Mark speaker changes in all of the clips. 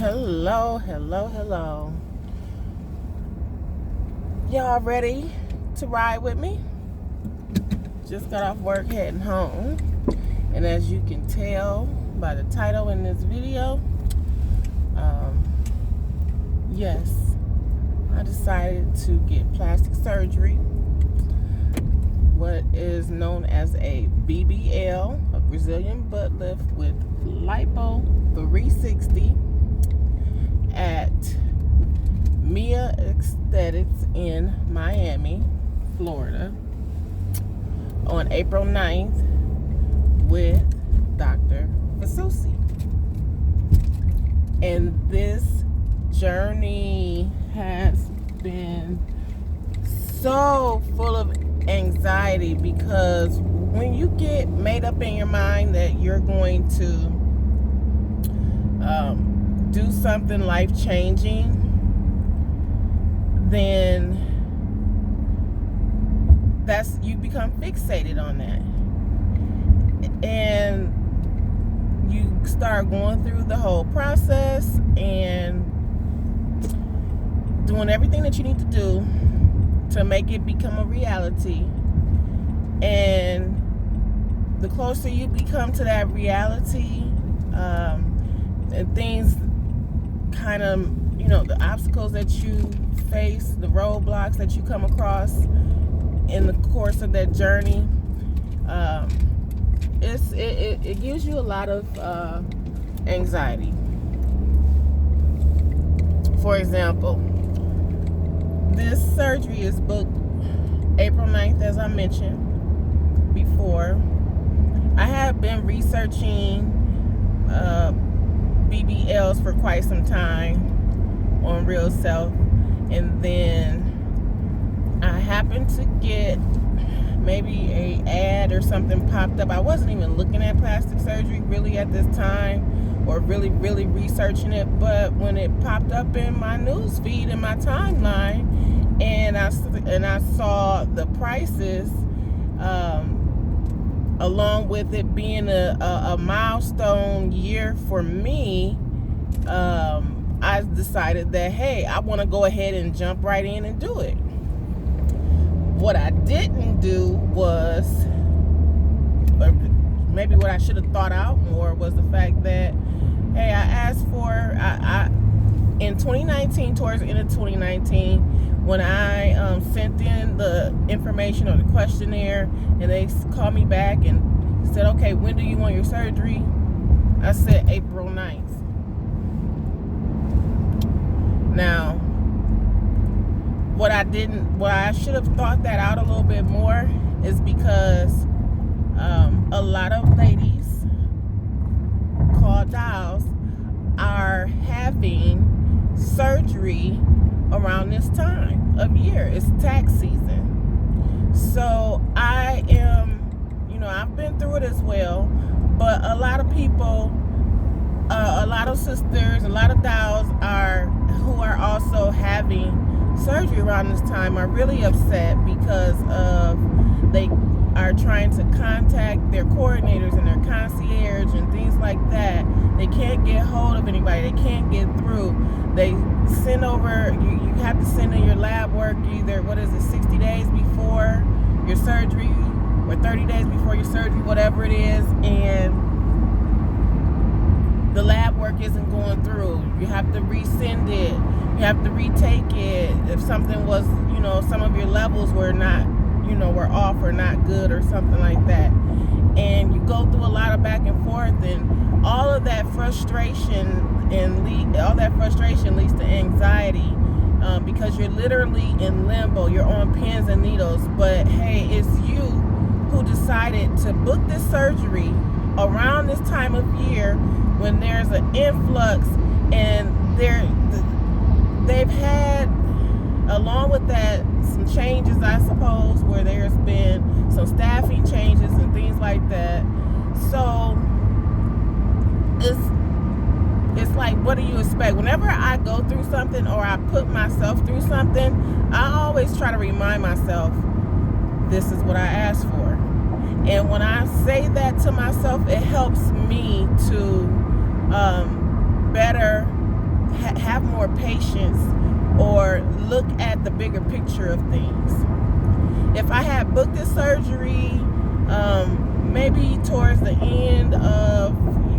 Speaker 1: Hello, hello, hello. Y'all ready to ride with me? Just got off work heading home. And as you can tell by the title in this video, yes, I decided to get plastic surgery. What is known as a BBL, a Brazilian butt lift with lipo 360 at Mia Aesthetics in Miami, Florida on April 9th with Dr. Fasusi. And this journey has been so full of anxiety because when you get made up in your mind that you're going to do something life-changing, then you become fixated on that, and you start going through the whole process and doing everything that you need to do to make it become a reality. And the closer you become to that reality, and things kind of, the obstacles that you face, the roadblocks that you come across in the course of that journey, it gives you a lot of anxiety. For example, this surgery is booked April 9th, as I mentioned before. I have been researching BBLs for quite some time on Real Self, and then I happened to get maybe a ad or something popped up. I wasn't even looking at plastic surgery really at this time, or really researching it, but when it popped up in my news feed, in my timeline, and I saw the prices, along with it being a milestone year for me, I decided that, hey, I want to go ahead and jump right in and do it. What I didn't do was, or maybe what I should have thought out more, was the fact that, hey, I asked for, in 2019, towards the end of 2019, when I sent in the information or the questionnaire, and they called me back and said, okay, when do you want your surgery? I said April 9th. Now, what I should have thought that out a little bit more is because a lot of ladies called dolls are having surgery around this time of year. It's tax season. So I am, I've been through it as well, but a lot of people, a lot of sisters, a lot of dolls who are also having surgery around this time are really upset because they are trying to contact their coordinators and their concierge and things like that. They can't get hold of anybody. They can't get through. They send over, you have to send in your lab work either, 60 days before your surgery or 30 days before your surgery, whatever it is, and the lab work isn't going through. You have to resend it. You have to retake it. If something was, some of your levels were not, were off or not good or something like that. And you go through a lot of back and forth, and all of that frustration leads to anxiety, because you're literally in limbo. You're on pins and needles. But hey, it's you who decided to book this surgery around this time of year when there's an influx, and they've had, along with that, some changes, I suppose, where there's been some staffing changes and things like that. So it's like, what do you expect? Whenever I go through something or I put myself through something, I always try to remind myself, this is what I asked for. And when I say that to myself, it helps me to better more patience or look at the bigger picture of things. If I had booked this surgery maybe towards the end of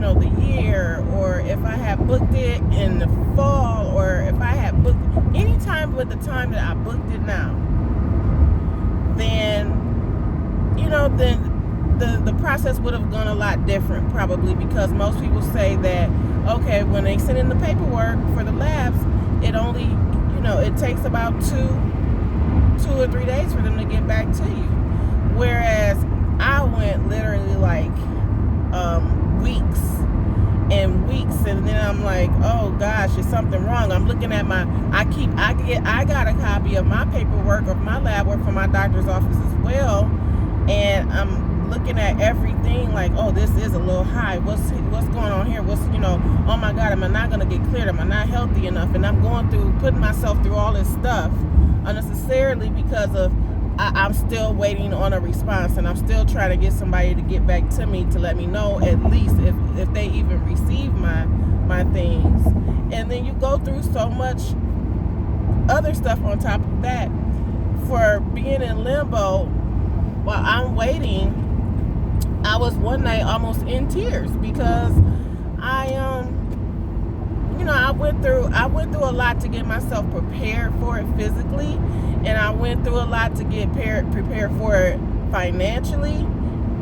Speaker 1: the year, or if I had booked it in the fall, or if I had booked any time but the time that I booked it now, then the process would have gone a lot different, probably, because most people say that, okay, when they send in the paperwork for the labs, it only it takes about 2 or 3 days for them to get back to you, whereas I went literally like weeks and weeks, and then I'm like, oh gosh, is something wrong? I'm looking at I got a copy of my paperwork of my lab work from my doctor's office as well, and I'm looking at everything like, oh, this is a little high. What's going on here? Oh my God, am I not gonna get cleared? Am I not healthy enough? And I'm putting myself through all this stuff unnecessarily because of I'm still waiting on a response, and I'm still trying to get somebody to get back to me to let me know at least if they even receive my things. And then you go through so much other stuff on top of that for being in limbo while I'm waiting. I was one night almost in tears because I went through a lot to get myself prepared for it physically, and I went through a lot to get prepared for it financially,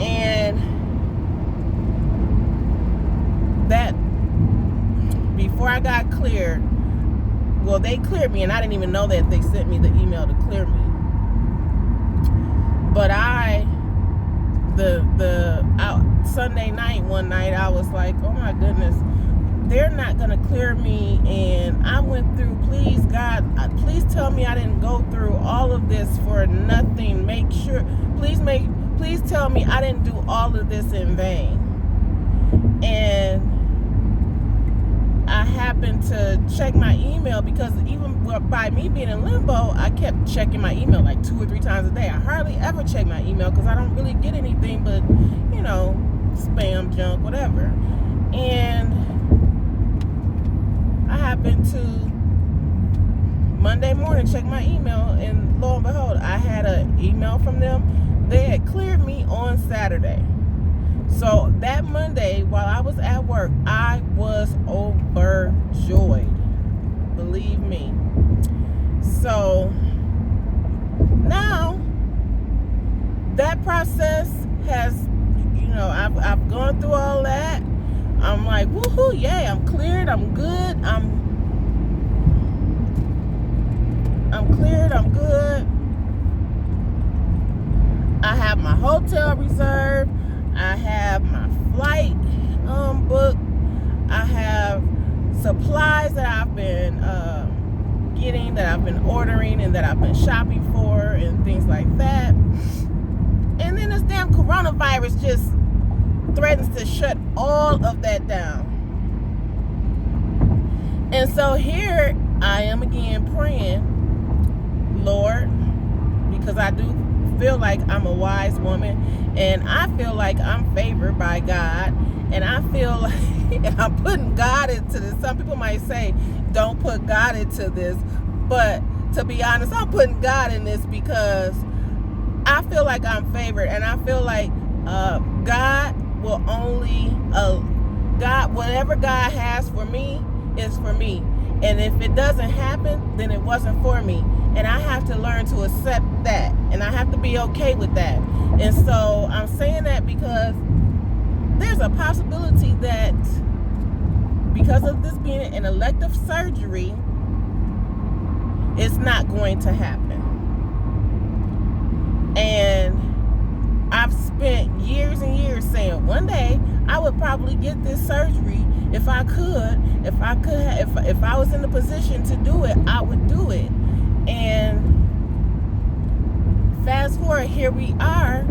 Speaker 1: and that before I got cleared, well, they cleared me, and I didn't even know that they sent me the email to clear me. But Sunday night, one night, I was like, oh my goodness, they're not going to clear me. And I went through, please God, please tell me I didn't go through all of this for nothing. Please tell me I didn't do all of this in vain. And I happened to check my email, because even by me being in limbo, I kept checking my email like 2 or 3 times a day. I hardly ever check my email because I don't really get anything but, spam, junk, whatever. And I happened to Monday morning check my email, and lo and behold, I had an email from them. They had cleared me on Saturday. So that Monday, while I was at work, I was overjoyed. Believe me. So now that process has, I've gone through all that. I'm like, woohoo, yay, I'm cleared, I'm good, I'm cleared, I'm good. I have my hotel reserved. I have my flight booked. I have supplies that I've been getting, that I've been ordering, and that I've been shopping for, and things like that. And then this damn coronavirus just threatens to shut all of that down. And so here I am again praying, Lord, because I do feel like I'm a wise woman, and I feel like I'm favored by God, and I feel like I'm putting God into this. Some people might say don't put God into this, but to be honest, I'm putting God in this because I feel like I'm favored, and I feel like God will only God, whatever God has for me is for me, and if it doesn't happen, then it wasn't for me. And I have to learn to accept that, and I have to be okay with that. And so I'm saying that because there's a possibility that because of this being an elective surgery, it's not going to happen. And I've spent years and years saying one day I would probably get this surgery if I was in the position to do it, I would do it. And fast forward, here we are,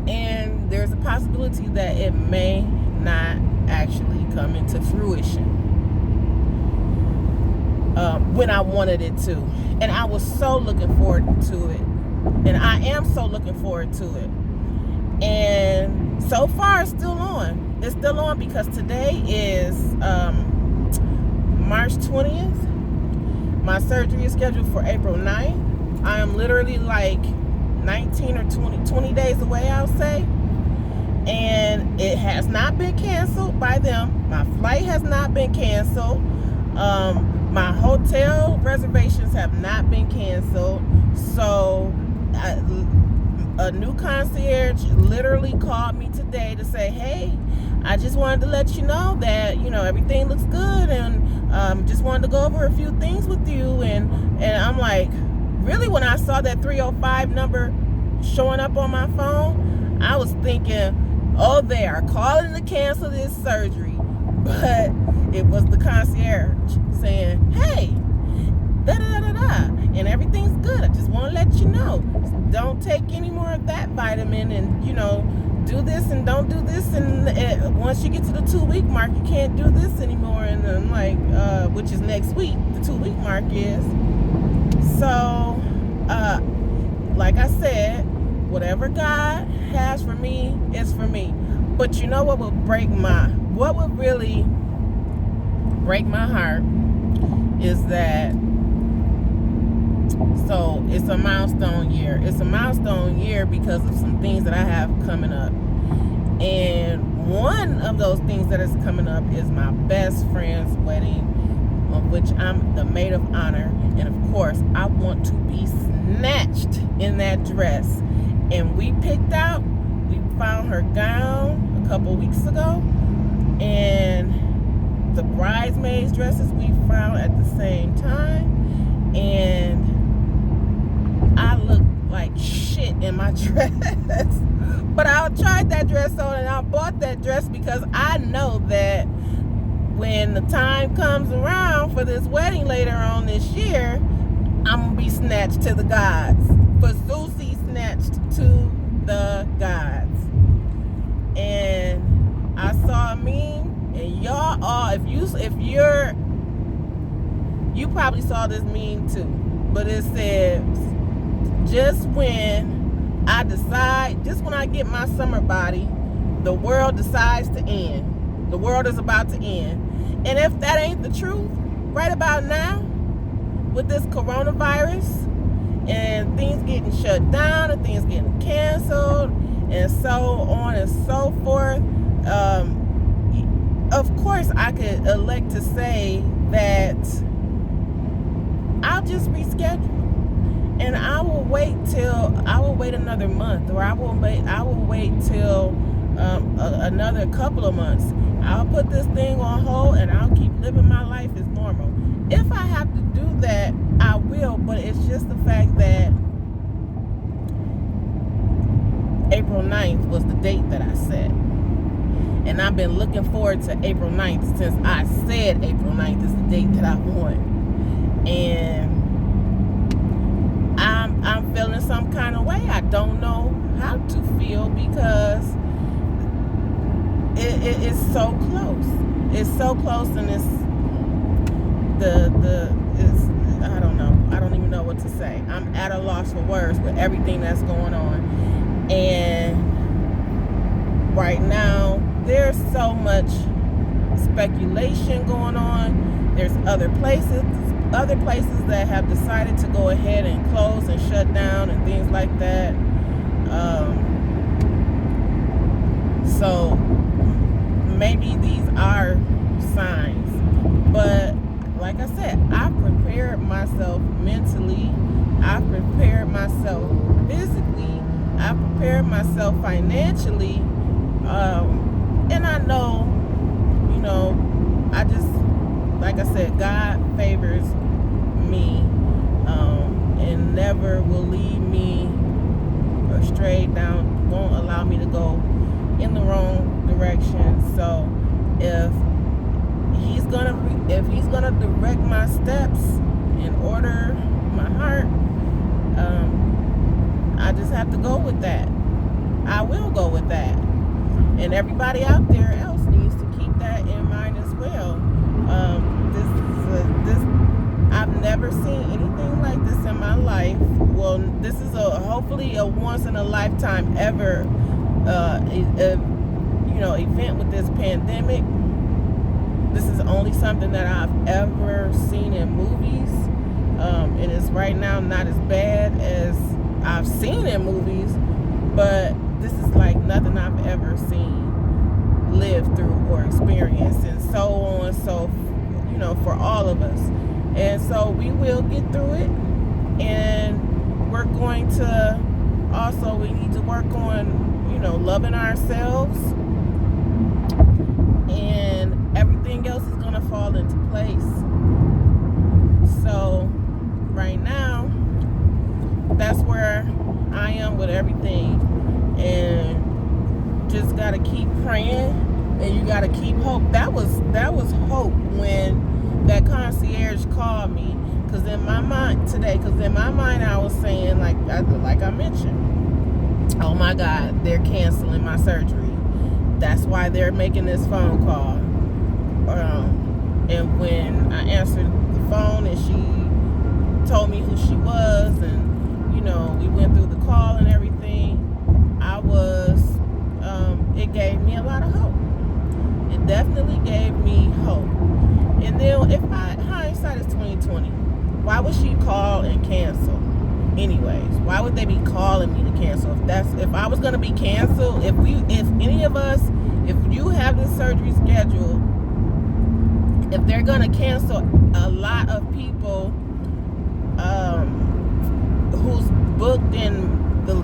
Speaker 1: and there's a possibility that it may not actually come into fruition when I wanted it to. And I was so looking forward to it, and I am so looking forward to it. And so far it's still on. It's still on because today is March 20th. My surgery is scheduled for April 9th. I am literally like 19 or 20 days away, I'll say. And it has not been canceled by them. My flight has not been canceled. My hotel reservations have not been canceled. So a new concierge literally called me today to say, hey, I just wanted to let you know that, everything looks good, and just wanted to go over a few things with you. And I'm like, really? When I saw that 305 number showing up on my phone, I was thinking, oh, they are calling to cancel this surgery. But it was the concierge saying, hey, da-da-da-da-da, and everything's good. I just want to let you know. Don't take any more of that vitamin, and, do this and don't do this. And once you get to the 2-week mark, you can't do this anymore. And I'm like, which is next week, the 2-week mark is. So, like I said, whatever God has for me is for me. But you know what would really break my heart is that, so it's a milestone year. It's a milestone year because of some things that I have coming up. And one of those things that is coming up is my best friend's wedding, of which I'm the maid of honor. And of course, I want to be snatched in that dress. And we found her gown a couple weeks ago. And the bridesmaids' dresses we found at the same time. And I look like shit in my dress. But I tried that dress on, and I bought that dress because I know that when the time comes around for this wedding later on this year, I'm going to be snatched to the gods. Fasusi snatched to the gods. And I saw a meme, and y'all all, if you probably saw this meme too, but it says, just when I get my summer body, the world decides to end. The world is about to end. And if that ain't the truth, right about now, with this coronavirus and things getting shut down and things getting canceled and so on and so forth, of course I could elect to say that I'll just reschedule. And I will wait another month, or I will wait till another couple of months. I'll put this thing on hold, and I'll keep living my life as normal. If I have to do that, I will, but it's just the fact that April 9th was the date that I set. And I've been looking forward to April 9th since I said April 9th is the date that I want. And I'm feeling some kind of way. I don't know how to feel because it's so close. It's so close, and it's I don't know. I don't even know what to say. I'm at a loss for words with everything that's going on. And right now, there's so much speculation going on. There's other places that have decided to go ahead and close and shut down and things like that. So maybe these are signs. But like I said, I've prepared myself mentally. I've prepared myself physically. I've prepared myself financially. And I know, I just, like I said, God favors me, and never will lead me astray down, won't allow me to go in the wrong direction. So if he's gonna direct my steps and order my heart, I just have to go with that. I will go with that. And everybody out there else needs to keep that in mind as well. I've never seen anything like this in my life. Well, this is hopefully a once in a lifetime ever event with this pandemic. This is only something that I've ever seen in movies. And it's right now not as bad as I've seen in movies, but this is like nothing I've ever seen, lived through, or experienced, and so on. So, for all of us. And so we will get through it. And we're going to also, we need to work on, loving ourselves. And everything else is going to fall into place. So right now, that's where I am with everything. And just got to keep praying. And you got to keep hope. That was hope when that concierge called me. Because in my mind I was saying, like I mentioned, oh my God, they're canceling my surgery. That's why they're making this phone call. And when I answered the phone and she told me who she was, and we went through the call and everything, it gave me a lot of hope. It definitely gave me hope. And then, if hindsight is 2020, why would she call and cancel? Anyways, why would they be calling me to cancel? If I was gonna be canceled, if any of us, if you have this surgery scheduled, if they're gonna cancel a lot of people who's booked in the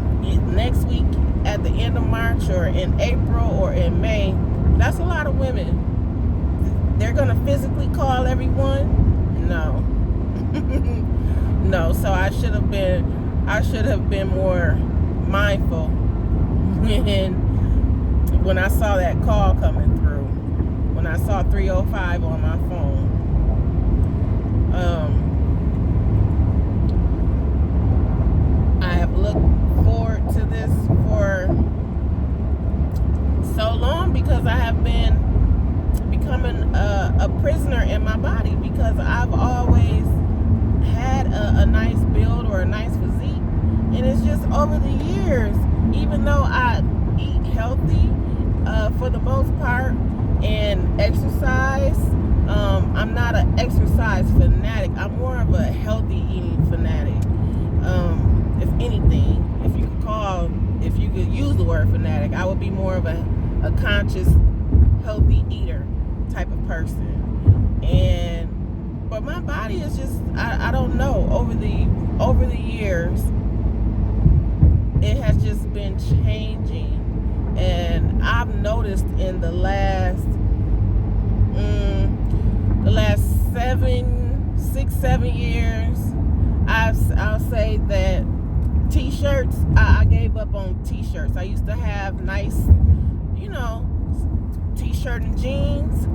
Speaker 1: next week at the end of March, or in April, or in May, that's a lot of women. They're gonna physically call everyone? No. No. So I should have been more mindful when I saw that call coming through, when I saw 305 on my phone. I have looked forward to this for so long, because I have been becoming a prisoner in my body, because I've always had a nice build or a nice physique, and it's just over the years, even though I eat healthy for the most part and exercise, I'm not an exercise fanatic. I'm more of a healthy eating fanatic. If anything, if you could use the word fanatic, I would be more of a conscious, healthy eater type of person. But my body is just, I don't know, over the years, it has just been changing. And I've noticed in the last 7 years, I'll say that t-shirts, I gave up on t-shirts. I used to have nice, t-shirt and jeans,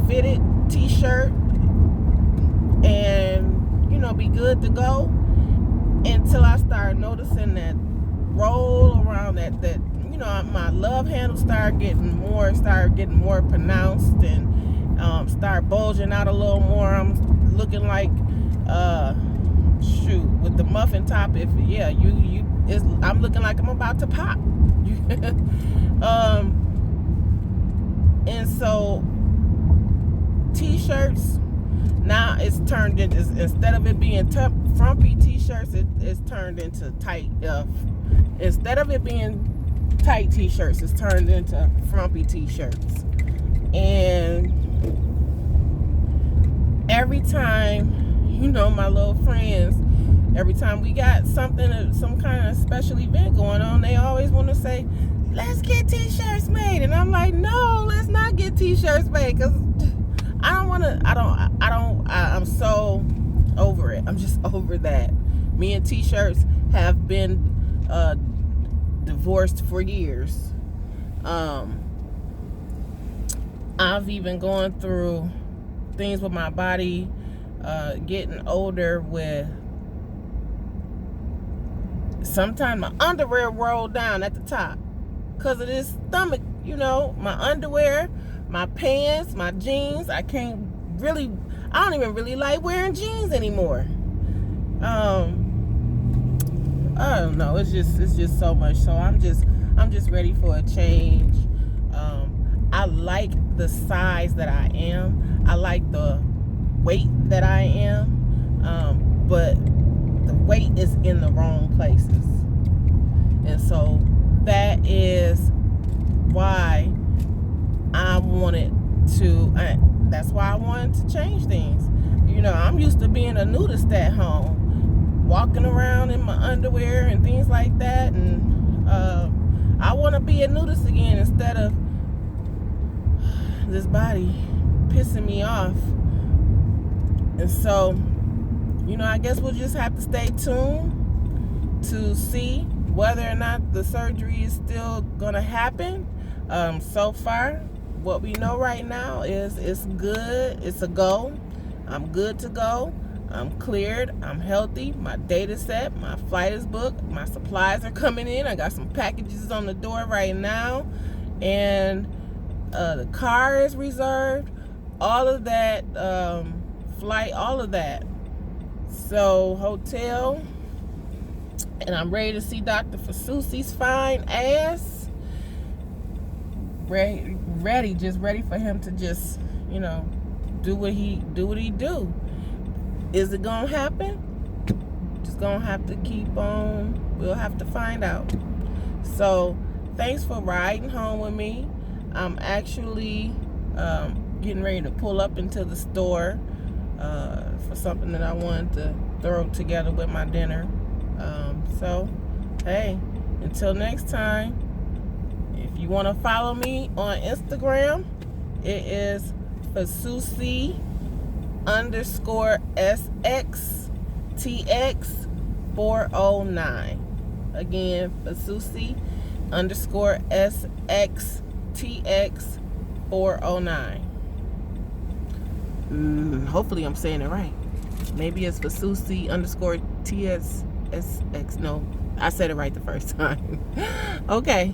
Speaker 1: fitted t-shirt, and be good to go, until I started noticing that roll around, that my love handle started getting more pronounced, and start bulging out a little more. I'm looking like with the muffin top, I'm looking like I'm about to pop. And so t-shirts, now it's turned into, instead of it being frumpy t-shirts, it's turned into tight. Instead of it being tight t-shirts, it's turned into frumpy t-shirts. And every time, my little friends, every time we got some kind of special event going on, they always want to say, let's get t-shirts made. And I'm like, no, let's not get t-shirts made, because I'm so over it. I'm just over that. Me and t-shirts have been divorced for years. I've even gone through things with my body, getting older, with sometimes my underwear rolled down at the top because of this stomach, my underwear, my pants, my jeans. I don't even really like wearing jeans anymore. I don't know. It's just so much. So I'm just ready for a change. I like the size that I am. I like the weight that I am. but the weight is in the wrong places. And so that is why I wanted to, that's why I wanted to change things. You know, I'm used to being a nudist at home, walking around in my underwear and things like that. And I want to be a nudist again instead of this body pissing me off. And so, you know, I guess we'll just have to stay tuned to see whether or not the surgery is still gonna happen. So far, what we know right now is it's good. It's a go. I'm good to go. I'm cleared. I'm healthy. My date is set. My flight is booked. My supplies are coming in. I got some packages on the door right now, and the car is reserved. All of that, flight, all of that. So hotel, and I'm ready to see Dr. Fasusi's fine ass. Ready, just ready for him to just, you know, do what he do. Is it gonna happen? Just gonna have to keep on. We'll have to find out. So thanks for riding home with me. I'm actually getting ready to pull up into the store for something that I wanted to throw together with my dinner. So, hey, until next time, if you want to follow me on Instagram, it is Fasusi_SXTX409. Again, Fasusi_SXTX409. Hopefully I'm saying it right. Maybe it's Fasusi_TSSX. No, I said it right the first time. Okay.